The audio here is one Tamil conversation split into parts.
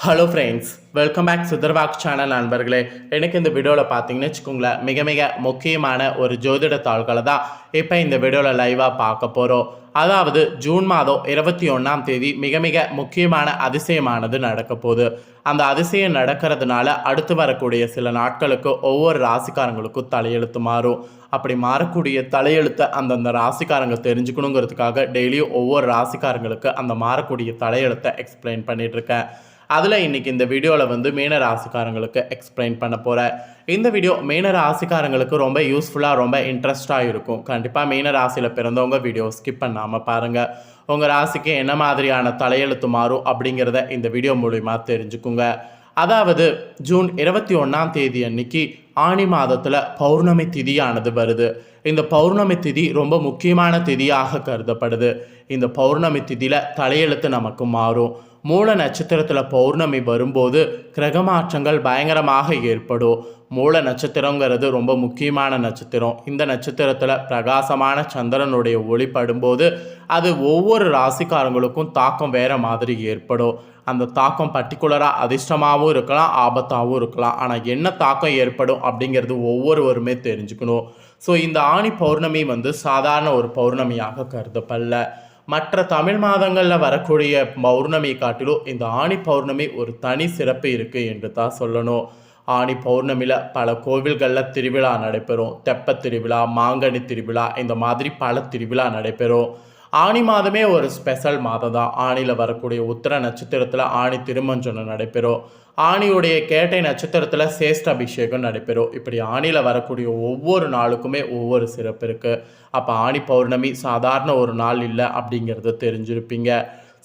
ஹலோ ஃப்ரெண்ட்ஸ், வெல்கம் பேக் சுதர்வாக் சேனல் நண்பர்களே. எனக்கு இந்த வீடியோவில் பார்த்தீங்கன்னு வச்சுக்கோங்களேன், மிக மிக முக்கியமான ஒரு ஜோதிட தாள்களை தான் இப்போ இந்த வீடியோவில் லைவாக பார்க்க போகிறோம். அதாவது ஜூன் மாதம் 21ஆம் தேதி மிக மிக முக்கியமான அதிசயமானது நடக்க போகுது. அந்த அதிசயம் நடக்கிறதுனால அடுத்து வரக்கூடிய சில நாட்களுக்கு ஒவ்வொரு ராசிக்காரங்களுக்கும் தலையெழுத்து மாறும். அப்படி மாறக்கூடிய தலையெழுத்தை அந்தந்த ராசிக்காரங்க தெரிஞ்சுக்கணுங்கிறதுக்காக டெய்லியும் ஒவ்வொரு ராசிக்காரங்களுக்கு அந்த மாறக்கூடிய தலையெழுத்தை எக்ஸ்பிளைன் பண்ணிகிட்ருக்கேன். அதில் இன்றைக்கி இந்த வீடியோவில் மீன ராசிக்காரங்களுக்கு எக்ஸ்பிளைன் பண்ண போகிறேன். இந்த வீடியோ மீன ராசிக்காரங்களுக்கு ரொம்ப யூஸ்ஃபுல்லாக ரொம்ப இன்ட்ரெஸ்டாக இருக்கும். கண்டிப்பாக மீன ராசியில் பிறந்தவங்க வீடியோ ஸ்கிப் பண்ணாமல் பாருங்கள். உங்கள் ராசிக்கு என்ன மாதிரியான தலையெழுத்து மாறும் அப்படிங்கிறத இந்த வீடியோ மூலிமா தெரிஞ்சுக்குங்க. அதாவது ஜூன் 21ஆம் தேதி அன்னைக்கு ஆனி மாதத்தில் பௌர்ணமி திதியானது வருது. இந்த பௌர்ணமி திதி ரொம்ப முக்கியமான திதியாக கருதப்படுது. இந்த பௌர்ணமி திதியில் தலையெழுத்து நமக்கு மாறும். மூல நட்சத்திரத்தில் பௌர்ணமி வரும்போது கிரக மாற்றங்கள் பயங்கரமாக ஏற்படும். மூல நட்சத்திரங்கிறது ரொம்ப முக்கியமான நட்சத்திரம். இந்த நட்சத்திரத்தில் பிரகாசமான சந்திரனுடைய ஒளி படும்போது அது ஒவ்வொரு ராசிக்காரங்களுக்கும் தாக்கம் வேறு மாதிரி ஏற்படும். அந்த தாக்கம் பர்டிகுலராக அதிர்ஷ்டமாகவும் இருக்கலாம், ஆபத்தாகவும் இருக்கலாம். ஆனால் என்ன தாக்கம் ஏற்படும் அப்படிங்கிறது ஒவ்வொருவருமே தெரிஞ்சுக்கணும். ஸோ இந்த ஆணி பௌர்ணமி சாதாரண ஒரு பௌர்ணமியாக கருதப்படல. மற்ற தமிழ் மாதங்களில் வரக்கூடிய பௌர்ணமி காட்டிலும் இந்த ஆணி பௌர்ணமி ஒரு தனி சிறப்பு இருக்குது என்று தான் சொல்லணும். ஆணி பௌர்ணமியில் பல கோவில்களில் திருவிழா நடைபெறும். தெப்ப திருவிழா, மாங்கனி திருவிழா, இந்த மாதிரி பல திருவிழா நடைபெறும். ஆணி மாதமே ஒரு ஸ்பெஷல் மாதம் தான். ஆணியில் வரக்கூடிய உத்திர நட்சத்திரத்தில் ஆணி திருமஞ்சனம் நடைபெறும். ஆணியுடைய கேட்டை நட்சத்திரத்தில் சேஷ்ட அபிஷேகம் நடைபெறும். இப்படி ஆணியில் வரக்கூடிய ஒவ்வொரு நாளுக்குமே ஒவ்வொரு சிறப்பு இருக்குது. அப்போ ஆணி பௌர்ணமி சாதாரண ஒரு நாள் இல்லை அப்படிங்கிறத தெரிஞ்சிருப்பீங்க.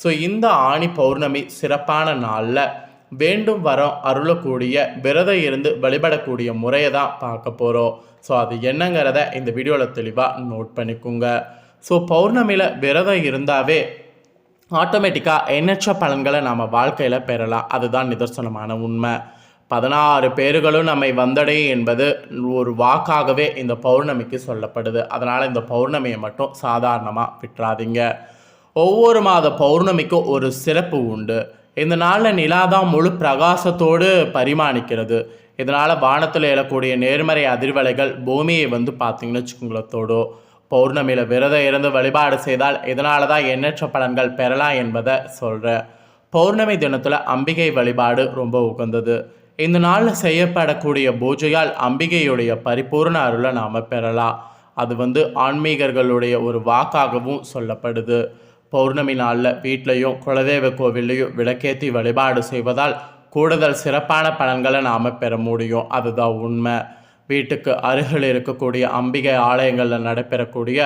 ஸோ இந்த ஆணி பௌர்ணமி சிறப்பான நாளில் வேண்டும் வரம் அருளக்கூடிய விரதம் இருந்து வழிபடக்கூடிய முறையை தான் பார்க்க போகிறோம். ஸோ அது என்னங்கிறத இந்த வீடியோவில் தெளிவாக நோட் பண்ணிக்கோங்க. ஸோ பௌர்ணமியில் விரதம் இருந்தாவே ஆட்டோமேட்டிக்காக எண்ணற்ற பலன்களை நம்ம வாழ்க்கையில் பெறலாம். அதுதான் நிதர்சனமான உண்மை. 16 பேர்களும் நம்மை வந்தடையும் என்பது ஒரு வாக்காகவே இந்த பௌர்ணமிக்கு சொல்லப்படுது. அதனால் இந்த பௌர்ணமியை மட்டும் சாதாரணமாக விட்டுறாதீங்க. ஒவ்வொரு மாத பௌர்ணமிக்கும் ஒரு சிறப்பு உண்டு. இந்த நாளில் நிலாதான் முழு பிரகாசத்தோடு பரிமாணிக்கிறது. இதனால் வானத்தில் எழக்கூடிய நேர்மறை அதிர்வலைகள் பூமியை பார்த்திங்கன்னு வச்சுக்கோங்களேன் தொடும். பௌர்ணமியில் விரதம் இருந்து வழிபாடு செய்தால் இதனால தான் எண்ணற்ற பலன்கள் பெறலாம் என்பதை சொல்கிறேன். பௌர்ணமி தினத்தில் அம்பிகை வழிபாடு ரொம்ப உகந்தது. இந்த நாளில் செய்யப்படக்கூடிய பூஜையால் அம்பிகையுடைய பரிபூர்ண அருளை நாம் பெறலாம். அது ஆன்மீகர்களுடைய ஒரு வாக்காகவும் சொல்லப்படுது. பௌர்ணமி நாளில் வீட்லேயும் குலதெய்வ கோவில்லையும் விளக்கேற்றி வழிபாடு செய்வதால் கூடுதல் சிறப்பான பலன்களை நாம் பெற முடியும். அதுதான் உண்மை. வீட்டுக்கு அருகில் இருக்கக்கூடிய அம்பிகை ஆலயங்களில் நடைபெறக்கூடிய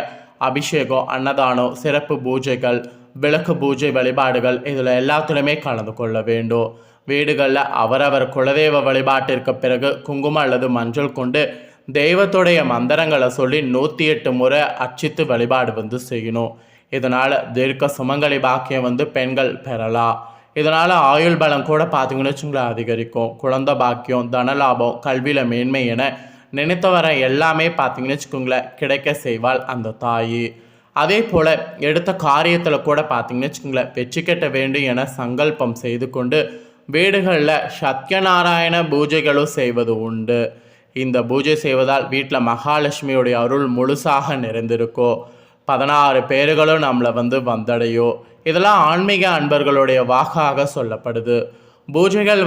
அபிஷேகம், அன்னதானம், சிறப்பு பூஜைகள், விளக்கு பூஜை வழிபாடுகள் இதில் எல்லாத்துலேயுமே கலந்து கொள்ள வேண்டும். வீடுகளில் அவரவர் குலதெய்வ வழிபாட்டிற்கு பிறகு குங்குமம் அல்லது மஞ்சள் கொண்டு தெய்வத்துடைய மந்திரங்களை சொல்லி 108 முறை அர்ச்சித்து வழிபாடு செய்யணும். இதனால் தீர்க்க சுமங்கலி பாக்கியம் பெண்கள் பெறலாம். இதனால் ஆயுள் பலம் கூட பார்த்திங்கன்னு வச்சுங்களேன் அதிகரிக்கும். குழந்தை பாக்கியம், தனலாபம், கல்வியில் மேன்மை என நினைத்தவரை எல்லாமே பார்த்திங்கன்னு வச்சுக்கோங்களேன் கிடைக்க செய்வாள் அந்த தாய். அதே போல் எடுத்த காரியத்தில் கூட பார்த்திங்கன்னு வச்சுக்கோங்களேன் வெற்றி கட்ட வேண்டும் என சங்கல்பம் செய்து கொண்டு வீடுகளில் சத்யநாராயண பூஜைகளும் செய்வது உண்டு. இந்த பூஜை செய்வதால் வீட்டில் மகாலட்சுமியுடைய அருள் முழுசாக நிறைந்திருக்கும். 16 பேர்களும் நம்மளை வந்தடையும். இதெல்லாம் ஆன்மீக அன்பர்களுடைய வாக்காக சொல்லப்படுது. பூஜைகள்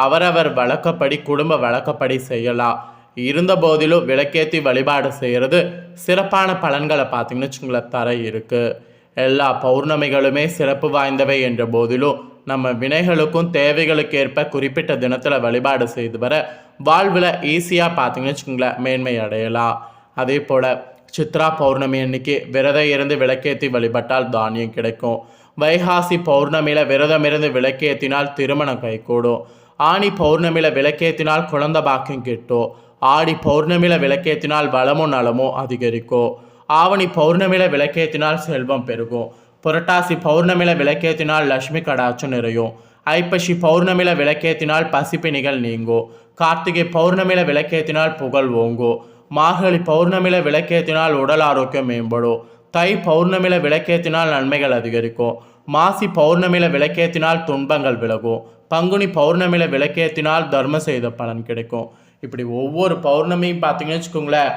அவரவர் வழக்கப்படி குடும்ப வழக்கப்படி செய்யலாம். இருந்த போதிலும் விளக்கேற்றி வழிபாடு செய்கிறது சிறப்பான பலன்களை பார்த்திங்கன்னு வச்சுங்களேன் தர இருக்குது. எல்லா பௌர்ணமிகளுமே சிறப்பு வாய்ந்தவை என்ற போதிலும் நம்ம வினைகளுக்கும் தேவைகளுக்கு ஏற்ப குறிப்பிட்ட தினத்தில் வழிபாடு செய்து வர வாழ்வில் ஈஸியாக பார்த்திங்கன்னு வச்சுக்கோங்களேன் மேன்மை அடையலாம். அதே போல் சித்ரா பௌர்ணமி அன்னைக்கு விரதம் இருந்து விளக்கேற்றி வழிபட்டால் தானியம் கிடைக்கும். வைகாசி பௌர்ணமியில் விரதம் இருந்து விளக்கேற்றினால் திருமணம் கைகூடும். ஆணி பௌர்ணமியில் விளக்கேற்றினால் குழந்தை பாக்கியம் கிட்டும். ஆடி பௌர்ணமியில் விளக்கேற்றினால் வளமும் நலமும் அதிகரிக்கும். ஆவணி பௌர்ணமியில் விளக்கேற்றினால் செல்வம் பெருகும். புரட்டாசி பௌர்ணமியில் விளக்கேற்றினால் லட்சுமி கடாட்சம் நிறையும். ஐப்பசி பௌர்ணமியில் விளக்கேற்றினால் பசிப்பிணிகள் நீங்கும். கார்த்திகை பௌர்ணமியில் விளக்கேற்றினால் புகழ் ஓங்கும். மார்கழி பௌர்ணமியில் விளக்கேற்றினால் உடல் ஆரோக்கியம் மேம்படும். தை பௌர்ணமியில் விளக்கேற்றினால் நன்மைகள் அதிகரிக்கும். மாசி பௌர்ணமியில் விளக்கேற்றினால் துன்பங்கள் விலகும். பங்குனி பௌர்ணமியில் விளக்கேற்றினால் தர்மம் செய்த பலன் கிடைக்கும். இப்படி ஒவ்வொரு பௌர்ணமியும் பார்த்தீங்கன்னு வச்சுக்கோங்களேன்,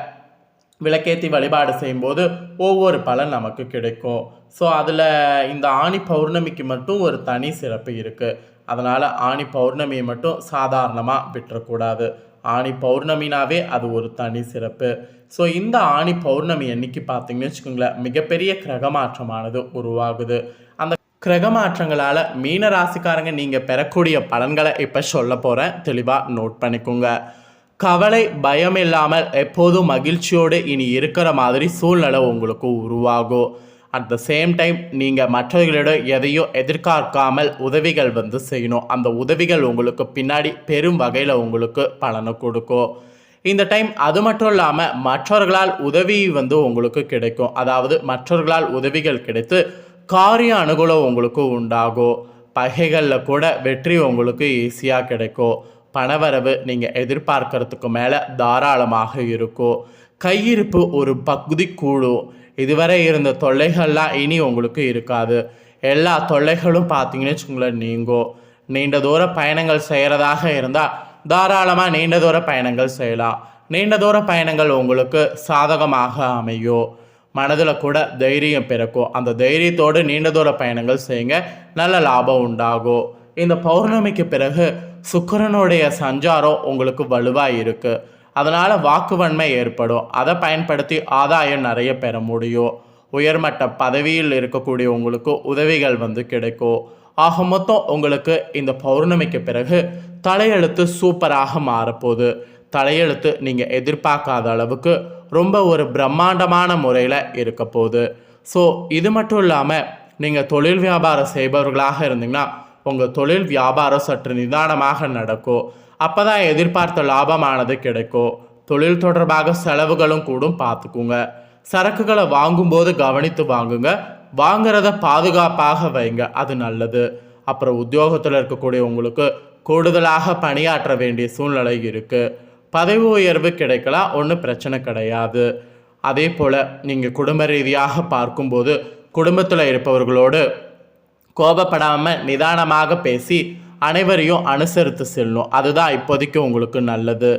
விளக்கேற்றி வழிபாடு செய்யும்போது ஒவ்வொரு பலன் நமக்கு கிடைக்கும். ஸோ அதில் இந்த ஆணி பௌர்ணமிக்கு மட்டும் ஒரு தனி சிறப்பு இருக்குது. அதனால் ஆணி பௌர்ணமியை மட்டும் சாதாரணமாக விட்டுறக்கூடாது. ஆணி பௌர்ணமினாவே அது ஒரு தனி சிறப்பு. ஸோ இந்த ஆணி பௌர்ணமி அன்னைக்கு பார்த்தீங்கன்னு வச்சுக்கோங்களேன், மிகப்பெரிய கிரக மாற்றமானது உருவாகுது. அந்த கிரக மாற்றங்களால் மீன ராசிக்காரங்க நீங்கள் பெறக்கூடிய பலன்களை இப்போ சொல்ல போகிறேன், தெளிவாக நோட் பண்ணிக்கோங்க. கவலை பயம் இல்லாமல் எப்போதும் மகிழ்ச்சியோடு இனி இருக்கிற மாதிரி சூழ்நிலை உங்களுக்கு உருவாகும். அட் த சேம் டைம் நீங்கள் மற்றவர்களிடம் எதையும் எதிர்பார்க்காமல் உதவிகள் செய்யணும். அந்த உதவிகள் உங்களுக்கு பின்னாடி பெரும் வகையில் உங்களுக்கு பலனை கொடுக்கும். இந்த டைம் அது மட்டும் இல்லாமல் மற்றவர்களால் உதவி உங்களுக்கு கிடைக்கும். அதாவது மற்றவர்களால் உதவிகள் கிடைத்து காரிய அனுகூலம் உங்களுக்கு உண்டாகும். பகைகளில் கூட வெற்றி உங்களுக்கு ஈஸியாக கிடைக்கும். பணவரவு நீங்கள் எதிர்பார்க்கறதுக்கு மேலே தாராளமாக இருக்கும். கையிருப்பு ஒரு பகுதி கூடும். இதுவரை இருந்த தொல்லைகள்லாம் இனி உங்களுக்கு இருக்காது. எல்லா தொல்லைகளும் பார்த்தீங்கன்னு வச்சுக்கோங்களேன் நீங்கும். நீண்ட தூர பயணங்கள் செய்கிறதாக இருந்தால் தாராளமாக நீண்ட தூர பயணங்கள் செய்யலாம். நீண்ட தூர பயணங்கள் உங்களுக்கு சாதகமாக அமையும். மனதில் கூட தைரியம் பிறக்கும். அந்த தைரியத்தோடு நீண்ட தூர பயணங்கள் செய்யுங்க, நல்ல லாபம் உண்டாகும். இந்த பௌர்ணமிக்கு பிறகு சுக்கிரனுடைய சஞ்சாரம் உங்களுக்கு வலுவாக இருக்குது. அதனால் வாக்குவன்மை ஏற்படும். அதை பயன்படுத்தி ஆதாயம் நிறைய பெற முடியும். உயர்மட்ட பதவியில் இருக்கக்கூடிய உங்களுக்கு உதவிகள் கிடைக்கும். ஆக மொத்தம் உங்களுக்கு இந்த பௌர்ணமிக்கு பிறகு தலையெழுத்து சூப்பராக மாறப்போகுது. தலையெழுத்து நீங்கள் எதிர்பார்க்காத அளவுக்கு ரொம்ப ஒரு பிரம்மாண்டமான முறையில் இருக்க போகுது. ஸோ இது மட்டும் இல்லாமல் நீங்கள் தொழில் வியாபாரம் செய்பவர்களாக இருந்தீங்கன்னா உங்கள் தொழில் வியாபாரம் சற்று நிதானமாக நடக்கும். அப்போ தான் எதிர்பார்த்த லாபமானது கிடைக்கும். தொழில் தொடர்பாக செலவுகளும் கூடும், பார்த்துக்குங்க. சரக்குகளை வாங்கும்போது கவனித்து வாங்குங்க. வாங்குறத பாதுகாப்பாக வைங்க, அது நல்லது. அப்புறம் உத்தியோகத்தில் இருக்கக்கூடிய உங்களுக்கு கூடுதலாக பணியாற்ற வேண்டிய சூழ்நிலை இருக்குது. பதவி உயர்வு கிடைக்கலாம், ஒன்றும் பிரச்சனை கிடையாது. அதே போல் நீங்கள் குடும்ப ரீதியாக பார்க்கும்போது குடும்பத்தில் இருப்பவர்களோடு கோபப்படாமல் நிதானமாக பேசி அனைவரையும் அனுசரித்து செல்லணும். அதுதான் இப்போதைக்கு உங்களுக்கு நல்லது.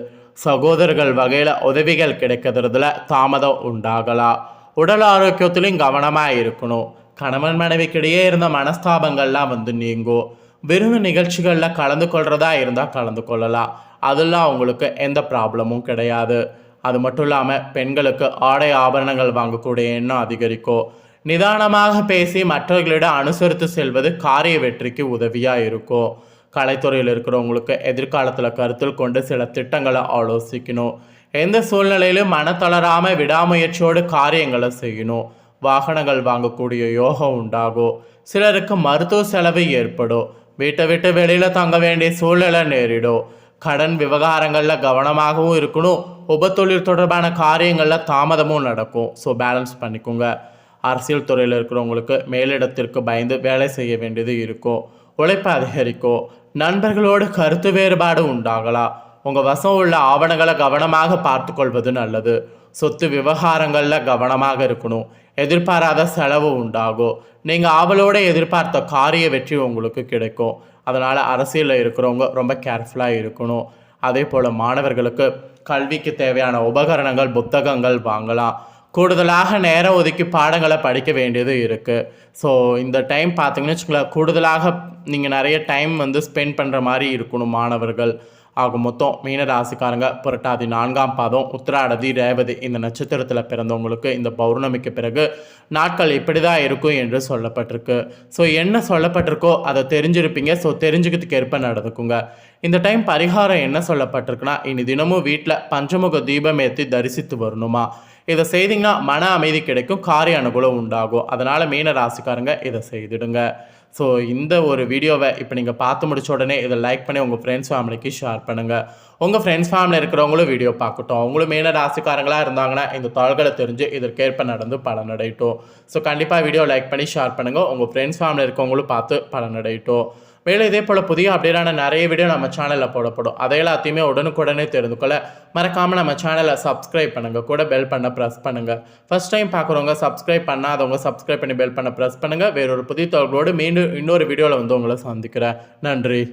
சகோதரர்கள் வகையில் உதவிகள் கிடைக்கிறதுல தாமதம் உண்டாகலாம். உடல் ஆரோக்கியத்திலையும் கவனமாக இருக்கணும். கணவன் மனைவிக்கிடையே இருந்த மனஸ்தாபங்கள்லாம் நீங்கும். விருந்து நிகழ்ச்சிகளில் கலந்து கொள்கிறதா இருந்தால் கலந்து கொள்ளலாம். அதெல்லாம் உங்களுக்கு எந்த ப்ராப்ளமும் கிடையாது. அது மட்டும் இல்லாமல் பெண்களுக்கு ஆடை ஆபரணங்கள் வாங்கக்கூடிய எண்ணம் அதிகரிக்கும். நிதானமாக பேசி மற்றவர்களிடம் அனுசரித்து செல்வது காரிய வெற்றிக்கு உதவியாக இருக்கும். கலைத்துறையில் இருக்கிறவங்களுக்கு எதிர்காலத்தில் கருத்தில் கொண்டு சில திட்டங்களை ஆலோசிக்கணும். எந்த சூழ்நிலையிலும் மனத்தளராமல் விடாமுயற்சியோடு காரியங்களை செய்யணும். வாகனங்கள் வாங்கக்கூடிய யோகம் உண்டாகும். சிலருக்கு மருத்துவ செலவு ஏற்படும். வீட்டை விட்டு வெளியில் தங்க வேண்டிய சூழ்நிலை நேரிடும். கடன் விவகாரங்களில் கவனமாகவும் இருக்கணும். உபத்தொழில் தொடர்பான காரியங்களில் தாமதமும் நடக்கும். ஸோ பேலன்ஸ் பண்ணிக்கோங்க. அரசியல் துறையில் இருக்கிறவங்களுக்கு மேலிடத்திற்கு பயந்து வேலை செய்ய வேண்டியது இருக்கும். உழைப்பு அதிகரிக்கும். நண்பர்களோடு கருத்து வேறுபாடு உண்டாகலாம். உங்கள் வசம் உள்ள ஆவணங்களை கவனமாக பார்த்து கொள்வது நல்லது. சொத்து விவகாரங்களில் கவனமாக இருக்கணும். எதிர்பாராத செலவு உண்டாகும். நீங்கள் ஆவலோடு எதிர்பார்த்த காரிய வெற்றி உங்களுக்கு கிடைக்கும். அதனால் அரசியலில் இருக்கிறவங்க ரொம்ப கேர்ஃபுல்லாக இருக்கணும். அதே போல் மாணவர்களுக்கு கல்விக்கு தேவையான உபகரணங்கள் புத்தகங்கள் வாங்கலாம். கூடுதலாக நேரம் ஒதுக்கி பாடங்களை படிக்க வேண்டியது இருக்குது. ஸோ இந்த டைம் பார்த்தீங்கன்னு வச்சுக்கோங்களேன், கூடுதலாக நீங்கள் நிறைய டைம் ஸ்பெண்ட் பண்ணுற மாதிரி இருக்கணும் மாணவர்கள். ஆக மொத்தம் மீன ராசிக்காரங்க புரட்டாதி 4ஆம் பாதம், உத்திராடதி, ரேவதி இந்த நட்சத்திரத்தில் பிறந்தவங்களுக்கு இந்த பௌர்ணமிக்கு பிறகு நாட்கள் இப்படி தான் இருக்கும் என்று சொல்லப்பட்டிருக்கு. ஸோ என்ன சொல்லப்பட்டிருக்கோ அதை தெரிஞ்சிருப்பீங்க. ஸோ தெரிஞ்சுக்கிறதுக்கு ஏற்ப நடந்துக்குங்க. இந்த டைம் பரிகாரம் என்ன சொல்லப்பட்டிருக்குன்னா, இனி தினமும் வீட்டில் பஞ்சமுக தீபம் ஏற்றி தரிசித்து வரணுமா. இதை செய்திங்கன்னா மன அமைதி கிடைக்கும், காரிய அனுகூலம் உண்டாகும். அதனால் மீன ராசிக்காரங்க இதை செய்திடுங்க. ஸோ இந்த ஒரு வீடியோவை இப்போ நீங்கள் பார்த்து முடிச்ச உடனே இதை லைக் பண்ணி உங்கள் ஃப்ரெண்ட்ஸ் ஃபேமிலிக்கு ஷேர் பண்ணுங்கள். உங்கள் ஃப்ரெண்ட்ஸ் ஃபேமிலியில் இருக்கிறவங்களும் வீடியோ பார்க்கட்டும். அவங்களும் மீன ராசிக்காரங்களாக இருந்தாங்கன்னா இந்த தாள்களை தெரிஞ்சு இதற்கேற்ப நடந்து பலனடையட்டும். ஸோ கண்டிப்பாக வீடியோ லைக் பண்ணி ஷேர் பண்ணுங்கள். உங்கள் ஃப்ரெண்ட்ஸ் ஃபேமிலியில் இருக்கவங்களும் பார்த்து பலனடையட்டும். மேலும் இதே போல் புதிய அப்டேட்டான நிறைய வீடியோ நம்ம சேனலில் போடப்படும். அதை எல்லாத்தையுமே உடனுக்குடனே தெரிந்து கொள்ள மறக்காமல் நம்ம சேனலை சப்ஸ்கிரைப் பண்ணுங்கள். கூட பெல் பண்ண ப்ரெஸ் பண்ணுங்கள். ஃபர்ஸ்ட் டைம் பார்க்குறவங்க சப்ஸ்கிரைப் பண்ணாதவங்க சப்ஸ்கிரைப் பண்ணி பெல் பண்ண ப்ரெஸ் பண்ணுங்கள். வேறொரு புதிய தகவலோடு மீண்டும் இன்னொரு வீடியோவில் உங்களை சந்திக்கிறேன். நன்றி.